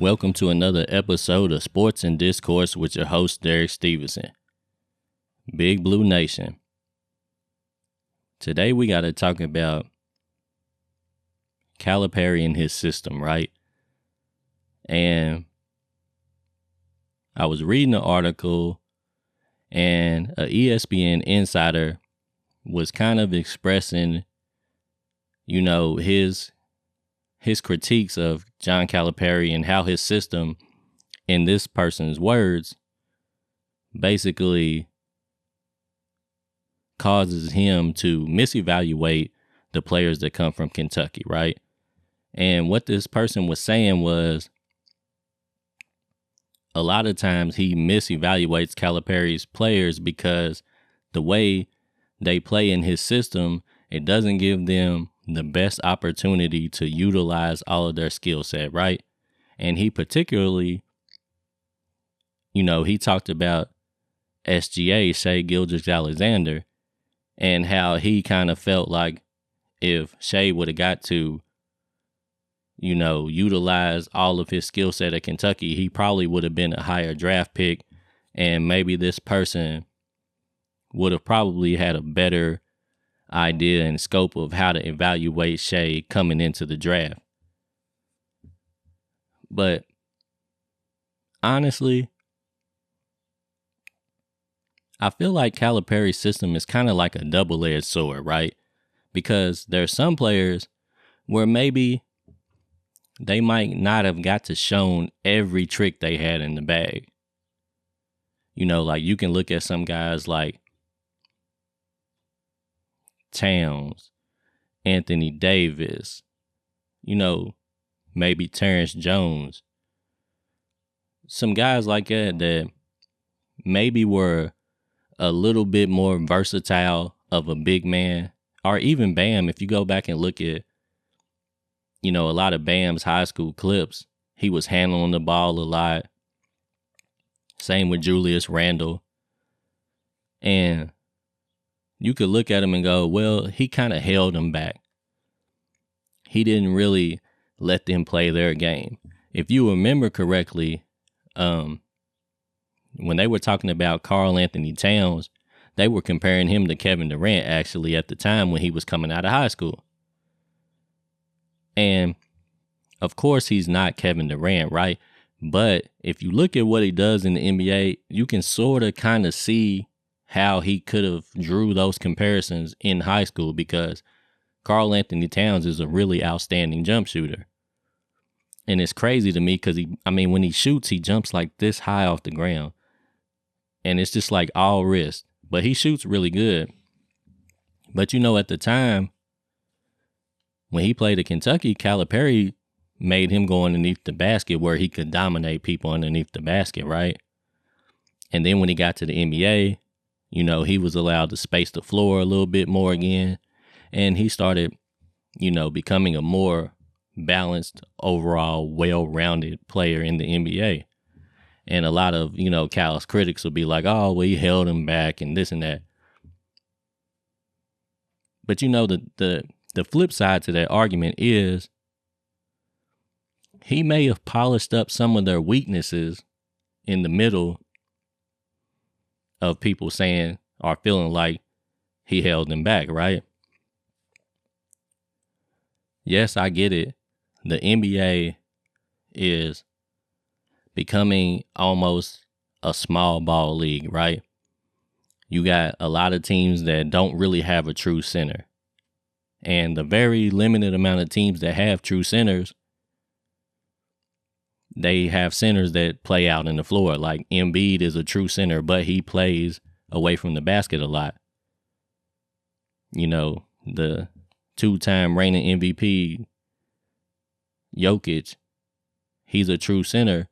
Welcome to another episode of Sports and Discourse with your host, Derek Stevenson. Big Blue Nation. Today we got to talk about Calipari and his system, right? And I was reading an article and a ESPN insider was kind of expressing, his critiques of John Calipari and how his system, in this person's words, basically causes him to misevaluate the players that come from Kentucky, right? And what this person was saying was a lot of times he misevaluates Calipari's players because the way they play in his system, it doesn't give them the best opportunity to utilize all of their skill set, right? And he particularly, he talked about SGA, Shai Gilgeous-Alexander, and how he kind of felt like if Shai would have got to, utilize all of his skill set at Kentucky, he probably would have been a higher draft pick, and maybe this person would have probably had a better idea and scope of how to evaluate Shai coming into the draft. But honestly, I feel like Calipari's system is kind of like a double-edged sword, right? Because there's some players where maybe they might not have got to shown every trick they had in the bag. Like you can look at some guys like Towns, Anthony Davis, maybe Terrence Jones. Some guys like that maybe were a little bit more versatile of a big man. Or even Bam, if you go back and look at, a lot of Bam's high school clips, he was handling the ball a lot. Same with Julius Randle. And you could look at him and go, well, he kind of held them back. He didn't really let them play their game. If you remember correctly, when they were talking about Karl Anthony Towns, they were comparing him to Kevin Durant actually at the time when he was coming out of high school. And of course, he's not Kevin Durant, right? But if you look at what he does in the NBA, you can sort of kind of see how he could have drew those comparisons in high school, because Karl Anthony Towns is a really outstanding jump shooter. And it's crazy to me because when he shoots, he jumps like this high off the ground. And it's just like all wrist. But he shoots really good. But at the time, when he played at Kentucky, Calipari made him go underneath the basket where he could dominate people underneath the basket, right? And then when he got to the NBA, he was allowed to space the floor a little bit more again. And he started, becoming a more balanced, overall, well-rounded player in the NBA. And a lot of, Cal's critics will be like, oh, well, he held him back and this and that. But, the flip side to that argument is he may have polished up some of their weaknesses in the middle of people saying or feeling like he held them back, right? Yes, I get it. The NBA is becoming almost a small ball league, right? You got a lot of teams that don't really have a true center. And the very limited amount of teams that have true centers, they have centers that play out in the floor. Like Embiid is a true center, but he plays away from the basket a lot. The two-time reigning MVP, Jokic, he's a true center,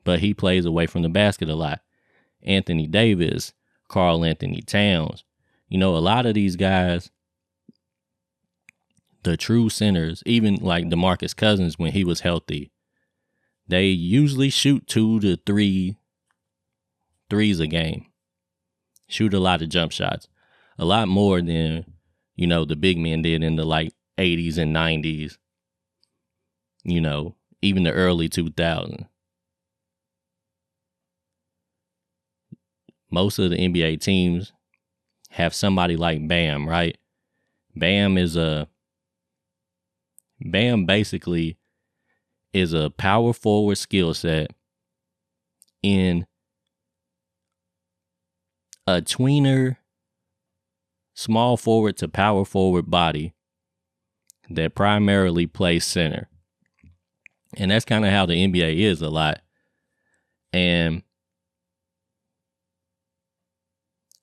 but he plays away from the basket a lot. Anthony Davis, Karl Anthony Towns, a lot of these guys, the true centers, even like DeMarcus Cousins when he was healthy, they usually shoot 2 to 3 threes a game. Shoot a lot of jump shots. A lot more than, the big men did in the 80s and 90s. even the early 2000s. Most of the NBA teams have somebody like Bam, right? Bam basically is a power forward skill set in a tweener, small forward to power forward body that primarily plays center. And that's kind of how the NBA is a lot. And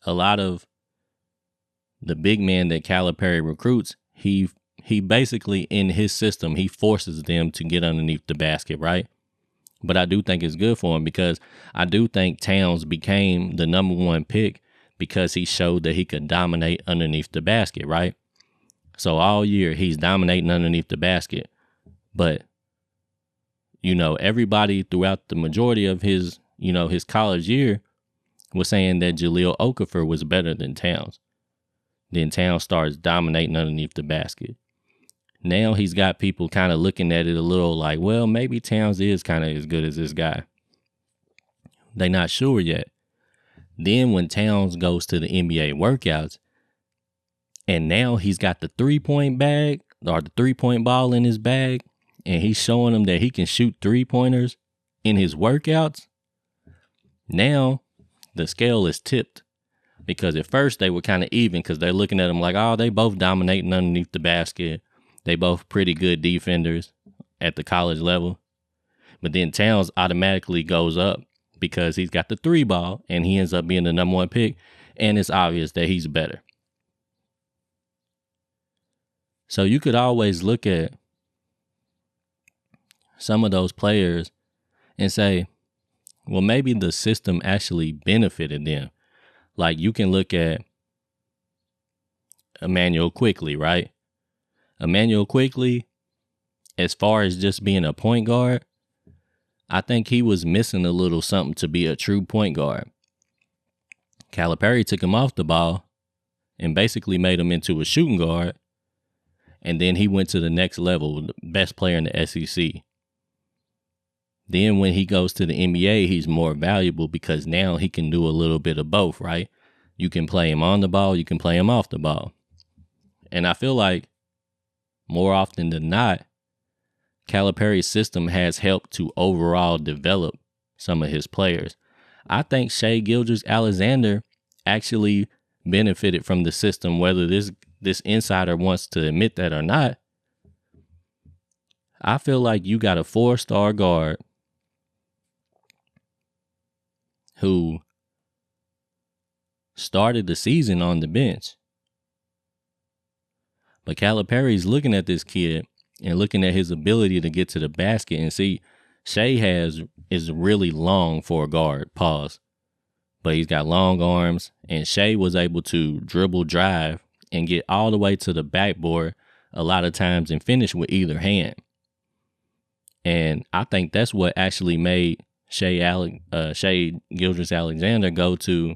a lot of the big men that Calipari recruits, he basically, in his system, he forces them to get underneath the basket, right? But I do think it's good for him, because I do think Towns became the number one pick because he showed that he could dominate underneath the basket, right? So all year he's dominating underneath the basket. But, everybody throughout the majority of his college year was saying that Jahlil Okafor was better than Towns. Then Towns starts dominating underneath the basket. Now he's got people kind of looking at it a little like, well, maybe Towns is kind of as good as this guy. They're not sure yet. Then when Towns goes to the NBA workouts, and now he's got the 3-point bag or the 3-point ball in his bag, and he's showing them that he can shoot 3-pointers in his workouts, now the scale is tipped. Because at first they were kind of even, because they're looking at him like, oh, they both dominating underneath the basket. They both pretty good defenders at the college level. But then Towns automatically goes up because he's got the 3 ball and he ends up being the number 1 pick. And it's obvious that he's better. So you could always look at some of those players and say, well, maybe the system actually benefited them. Like, you can look at Immanuel Quickley, right? Immanuel Quickley, as far as just being a point guard, I think he was missing a little something to be a true point guard. Calipari took him off the ball and basically made him into a shooting guard, and then he went to the next level, the best player in the SEC. Then when he goes to the NBA, he's more valuable because now he can do a little bit of both, right? You can play him on the ball, you can play him off the ball. And I feel like more often than not, Calipari's system has helped to overall develop some of his players. I think Shai Gilgeous-Alexander actually benefited from the system, whether this insider wants to admit that or not. I feel like you got a 4-star guard who started the season on the bench. But Calipari's looking at this kid and looking at his ability to get to the basket and see Shai is really long for a guard, pause. But he's got long arms, and Shai was able to dribble, drive, and get all the way to the backboard a lot of times and finish with either hand. And I think that's what actually made Shai Gilgeous-Alexander go to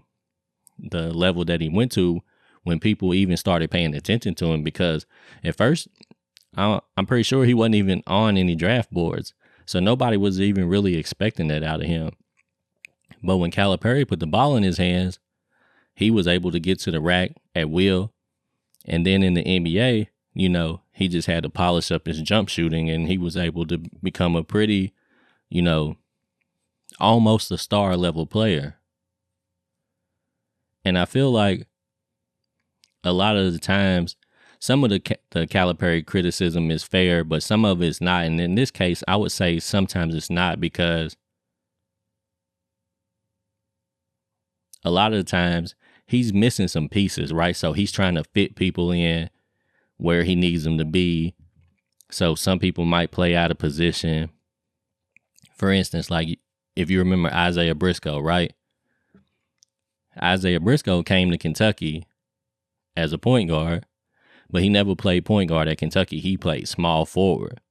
the level that he went to when people even started paying attention to him, because at first I'm pretty sure he wasn't even on any draft boards. So nobody was even really expecting that out of him. But when Calipari put the ball in his hands, he was able to get to the rack at will. And then in the NBA, he just had to polish up his jump shooting, and he was able to become a pretty, almost a star level player. And I feel like a lot of the times, some of the Calipari criticism is fair, but some of it's not. And in this case, I would say sometimes it's not, because a lot of the times he's missing some pieces, right? So he's trying to fit people in where he needs them to be. So some people might play out of position. For instance, like if you remember Isaiah Briscoe, right? Isaiah Briscoe came to Kentucky as a point guard, but he never played point guard at Kentucky. He played small forward.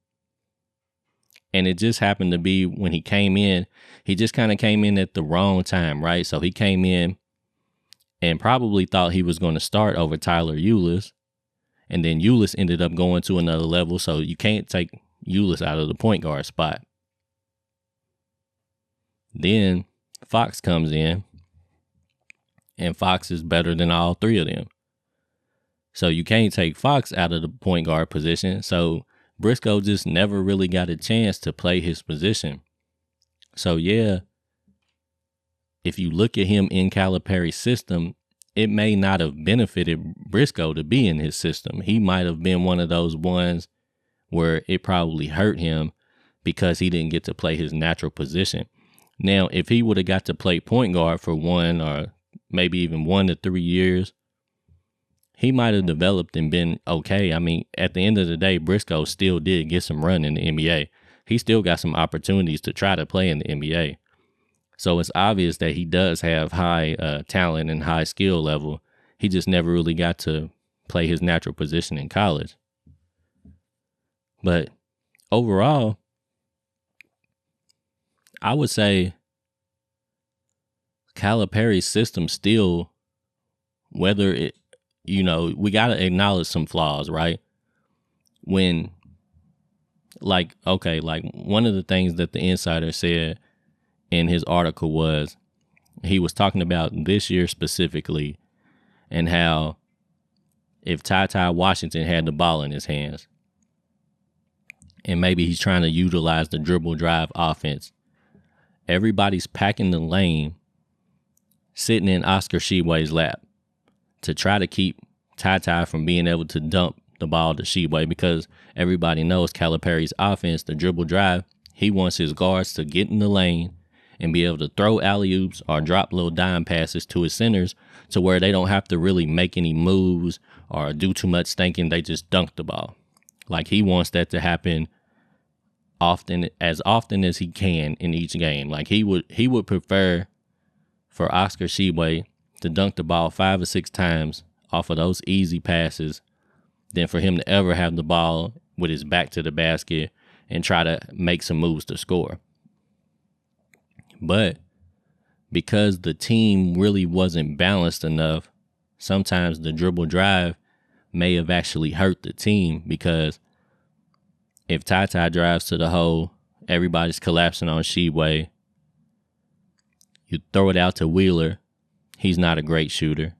And it just happened to be when he came in, he just kind of came in at the wrong time, right? So he came in and probably thought he was going to start over Tyler Ulis. And then Ulis ended up going to another level. So you can't take Ulis out of the point guard spot. Then Fox comes in, and Fox is better than all three of them. So you can't take Fox out of the point guard position. So Briscoe just never really got a chance to play his position. So yeah, if you look at him in Calipari's system, it may not have benefited Briscoe to be in his system. He might have been one of those ones where it probably hurt him because he didn't get to play his natural position. Now, if he would have got to play point guard for 1 or maybe even 1 to 3 years, he might have developed and been okay. I mean, at the end of the day, Briscoe still did get some run in the NBA. He still got some opportunities to try to play in the NBA. So it's obvious that he does have high talent and high skill level. He just never really got to play his natural position in college. But overall, I would say Calipari's system still, whether it, we got to acknowledge some flaws, right? When, like one of the things that the insider said in his article was he was talking about this year specifically and how if Ty Washington had the ball in his hands and maybe he's trying to utilize the dribble drive offense, everybody's packing the lane, sitting in Oscar Tshiebwe's lap to try to keep Ty from being able to dump the ball to Tshiebwe, because everybody knows Calipari's offense, the dribble drive, he wants his guards to get in the lane and be able to throw alley-oops or drop little dime passes to his centers to where they don't have to really make any moves or do too much thinking. They just dunk the ball. Like, he wants that to happen often as he can in each game. Like, he would prefer for Oscar Tshiebwe to dunk the ball 5 or 6 times off of those easy passes than for him to ever have the ball with his back to the basket and try to make some moves to score. But because the team really wasn't balanced enough, sometimes the dribble drive may have actually hurt the team, because if Ty drives to the hole, everybody's collapsing on Tshiebwe. You throw it out to Wheeler. He's not a great shooter.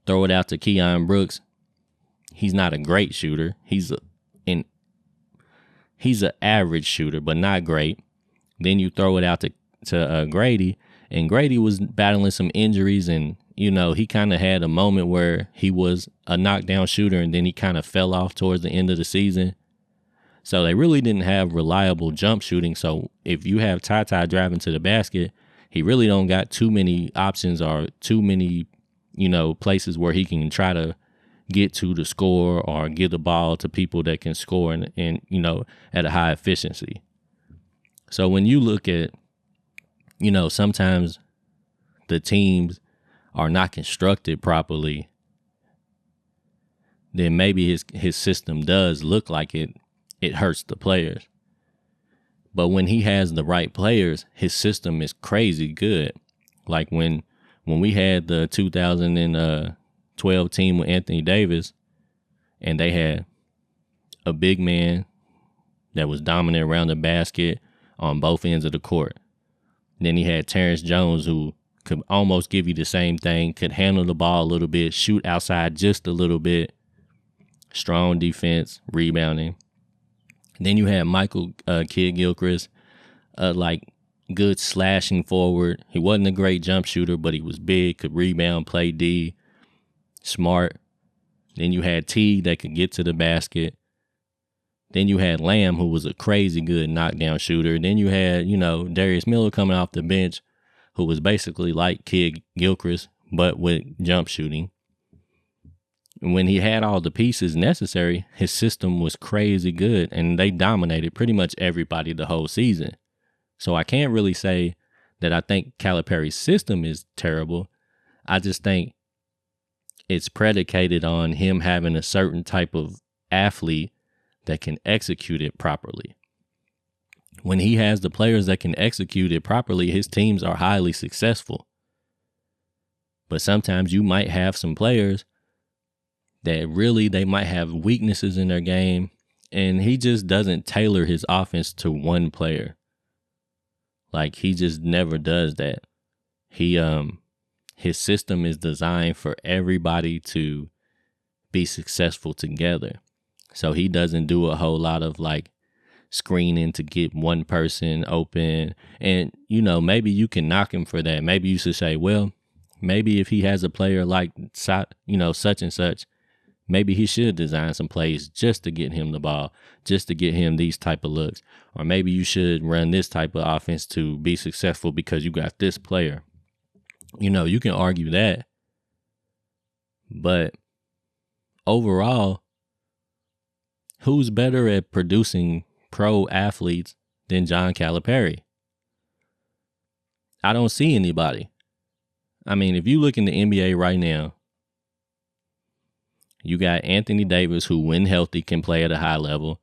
Throw it out to Keon Brooks. He's not a great shooter. He's an average shooter, but not great. Then you throw it out to Grady, and Grady was battling some injuries, and he kind of had a moment where he was a knockdown shooter, and then he kind of fell off towards the end of the season. So they really didn't have reliable jump shooting. So if you have Ty driving to the basket, he really don't got too many options or too many, places where he can try to get to the score or get the ball to people that can score and at a high efficiency. So when you look at, sometimes the teams are not constructed properly, then maybe his system does look like it hurts the players. But when he has the right players, his system is crazy good. Like when we had the 2012 team with Anthony Davis, and they had a big man that was dominant around the basket on both ends of the court. Then he had Terrence Jones, who could almost give you the same thing, could handle the ball a little bit, shoot outside just a little bit, strong defense, rebounding. Then you had Michael Kidd-Gilchrist, good slashing forward. He wasn't a great jump shooter, but he was big, could rebound, play D, smart. Then you had T that could get to the basket. Then you had Lamb, who was a crazy good knockdown shooter. Then you had, Darius Miller coming off the bench, who was basically like Kidd-Gilchrist, but with jump shooting. And when he had all the pieces necessary, his system was crazy good, and they dominated pretty much everybody the whole season. So I can't really say that I think Calipari's system is terrible. I just think it's predicated on him having a certain type of athlete that can execute it properly. When he has the players that can execute it properly, his teams are highly successful. But sometimes you might have some players that really, they might have weaknesses in their game, And he just doesn't tailor his offense to one player. Like, he just never does that. His system is designed for everybody to be successful together. So he doesn't do a whole lot of like screening to get one person open. And, maybe you can knock him for that. Maybe you should say, well, maybe if he has a player like, such and such, maybe he should design some plays just to get him the ball, just to get him these type of looks. Or maybe you should run this type of offense to be successful because you got this player. You can argue that. But overall, who's better at producing pro athletes than John Calipari? I don't see anybody. I mean, if you look in the NBA right now, you got Anthony Davis, who when healthy can play at a high level.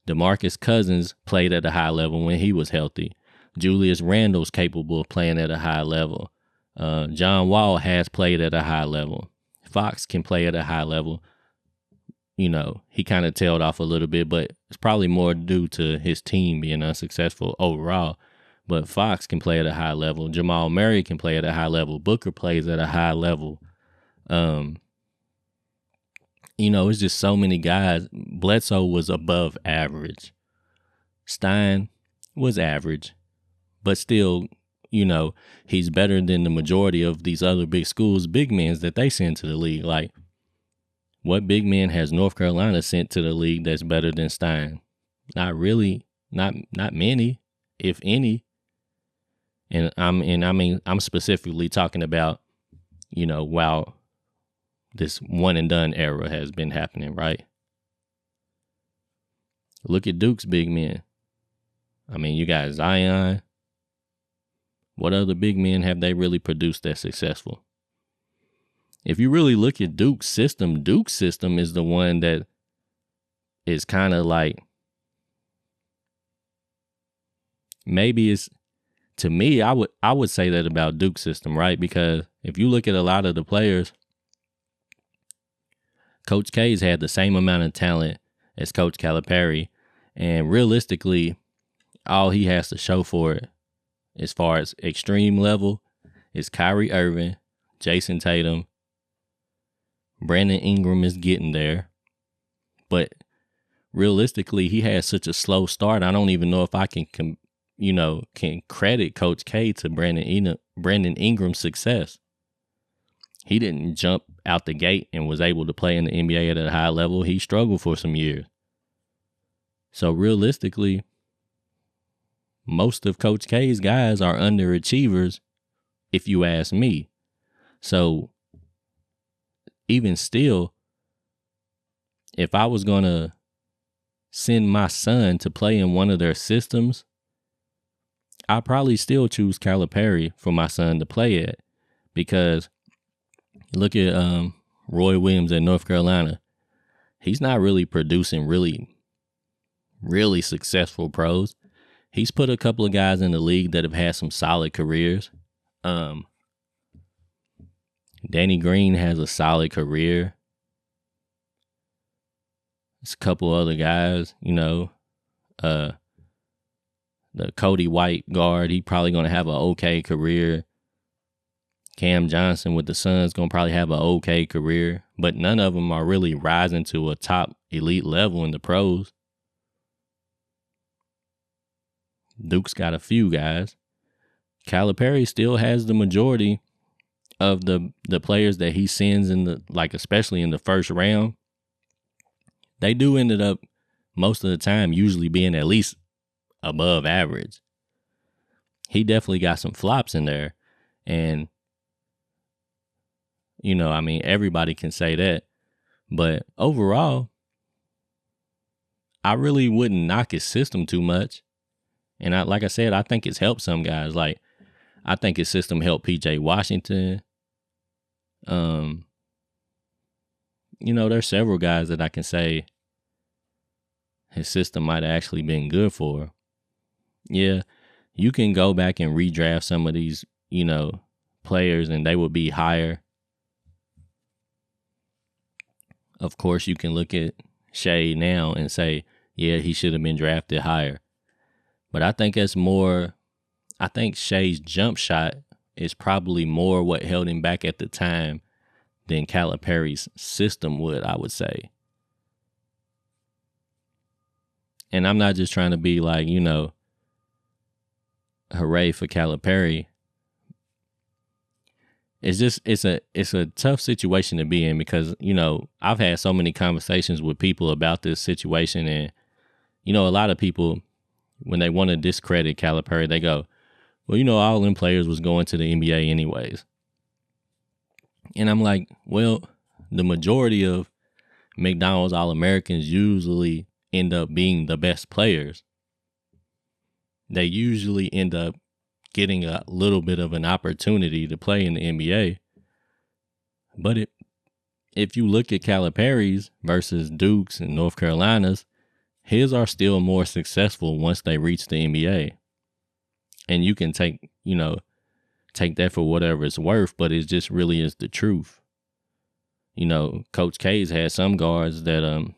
DeMarcus Cousins played at a high level when he was healthy. Julius Randle's capable of playing at a high level. John Wall has played at a high level. Fox can play at a high level. He kind of tailed off a little bit, but it's probably more due to his team being unsuccessful overall. But Fox can play at a high level. Jamal Murray can play at a high level. Booker plays at a high level. It's just so many guys. Bledsoe was above average. Stein was average, but still, he's better than the majority of these other big schools, big men that they send to the league. Like, what big man has North Carolina sent to the league that's better than Stein? Not really. Not many, if any. And I'm specifically talking about, while this one and done era has been happening, right? Look at Duke's big men. I mean, you got Zion. What other big men have they really produced that's successful? If you really look at Duke's system is the one that is kind of like, maybe it's, to me, I would say that about Duke's system, right? Because if you look at a lot of the players, Coach K's had the same amount of talent as Coach Calipari, and realistically, all he has to show for it, as far as extreme level, is Kyrie Irving, Jason Tatum. Brandon Ingram is getting there, but realistically, he had such a slow start. I don't even know if I can credit Coach K to Brandon Ingram's success. He didn't jump out the gate and was able to play in the NBA at a high level. He struggled for some years. So realistically, most of Coach K's guys are underachievers, if you ask me. So even still, if I was going to send my son to play in one of their systems, I'd probably still choose Calipari for my son to play at, because look at Roy Williams at North Carolina. He's not really producing really, really successful pros. He's put a couple of guys in the league that have had some solid careers. Danny Green has a solid career. There's a couple other guys, the Cody White guard, he probably going to have an okay career. Cam Johnson with the Suns going to probably have an okay career, but none of them are really rising to a top elite level in the pros. Duke's got a few guys. Calipari still has the majority of the players that he sends especially in the first round. They do ended up most of the time usually being at least above average. He definitely got some flops in there, and everybody can say that, but overall, I really wouldn't knock his system too much. And like I said, I think it's helped some guys. Like, I think his system helped PJ Washington. There's several guys that I can say his system might have actually been good for. Yeah, you can go back and redraft some of these, players, and they would be higher. Of course, you can look at Shai now and say yeah, he should have been drafted higher. But I think I think Shai's jump shot is probably more what held him back at the time than Calipari's system would, I would say. And I'm not just trying to be like, hooray for Calipari. It's a tough situation to be in because, I've had so many conversations with people about this situation, and, a lot of people, when they want to discredit Calipari, they go, well, all them players was going to the NBA anyways. And I'm like, well, the majority of McDonald's All-Americans usually end up being the best players. They usually end up getting a little bit of an opportunity to play in the NBA. But if you look at Calipari's versus Duke's and North Carolina's, his are still more successful once they reach the NBA. And you can take that for whatever it's worth, but it just really is the truth. Coach K's had some guards that,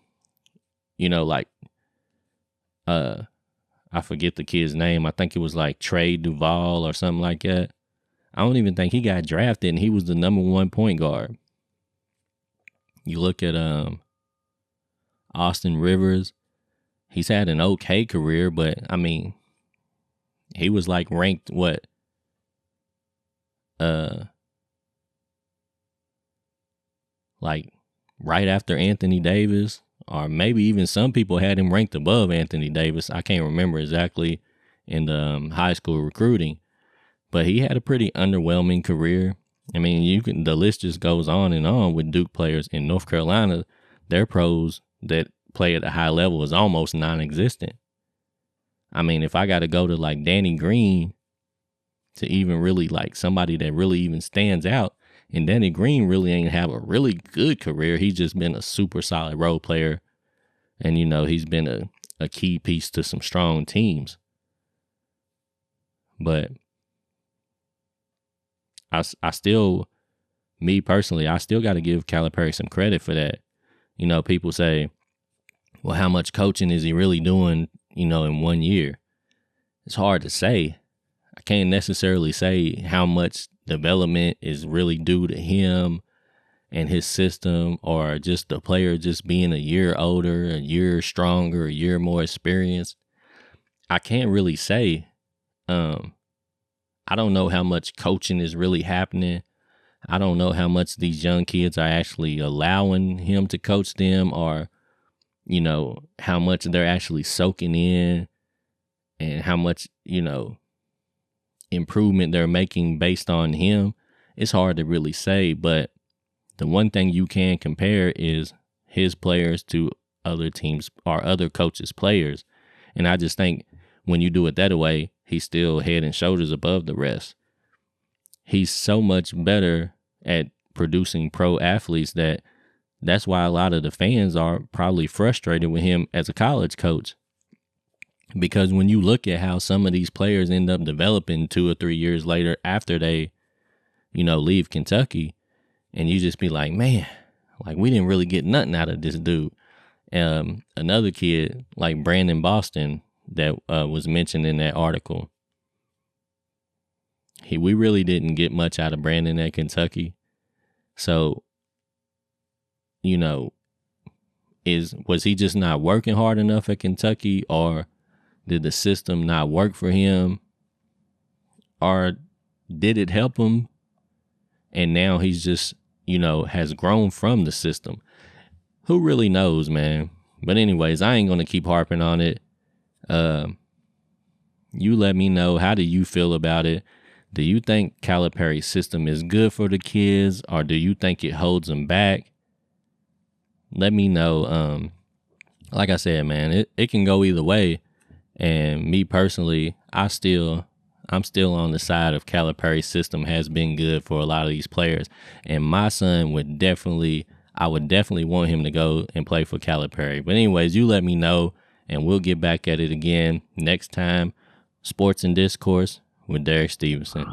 I forget the kid's name. I think it was like Trey Duval or something like that. I don't even think he got drafted, and he was the number 1 point guard. You look at Austin Rivers. He's had an okay career, but I mean, he was like ranked what? Like right after Anthony Davis, or maybe even some people had him ranked above Anthony Davis. I can't remember exactly in the high school recruiting, but he had a pretty underwhelming career. I mean, the list just goes on and on with Duke players. In North Carolina, their pros that play at a high level is almost non-existent. I mean, if I got to go to like Danny Green to even really like somebody that really even stands out, and Danny Green really ain't have a really good career. He's just been a super solid role player. And, he's been a key piece to some strong teams. But I still, me personally, I still got to give Calipari some credit for that. People say, well, how much coaching is he really doing, in 1 year? It's hard to say. I can't necessarily say how much development is really due to him and his system, or just the player just being a year older, a year stronger, a year more experienced. I can't really say. I don't know how much coaching is really happening. I don't know how much these young kids are actually allowing him to coach them, or, how much they're actually soaking in, and how much, improvement they're making based on him. It's hard to really say, but the one thing you can compare is his players to other teams or other coaches' players. And I just think when you do it that way, he's still head and shoulders above the rest. He's so much better at producing pro athletes that's why a lot of the fans are probably frustrated with him as a college coach. Because when you look at how some of these players end up developing 2 or 3 years later after they, leave Kentucky, and you just be like, man, like we didn't really get nothing out of this dude. Another kid like Brandon Boston that was mentioned in that article, we really didn't get much out of Brandon at Kentucky. So, was he just not working hard enough at Kentucky, or did the system not work for him, or did it help him? And now he's just, has grown from the system. Who really knows, man? But anyways, I ain't going to keep harping on it. You let me know. How do you feel about it? Do you think Calipari's system is good for the kids, or do you think it holds them back? Let me know. Like I said, man, it can go either way. And me personally, I'm still on the side of Calipari's system has been good for a lot of these players. And my son I would definitely want him to go and play for Calipari. But anyways, you let me know, and we'll get back at it again next time. Sports and Discourse with Derek Stevenson.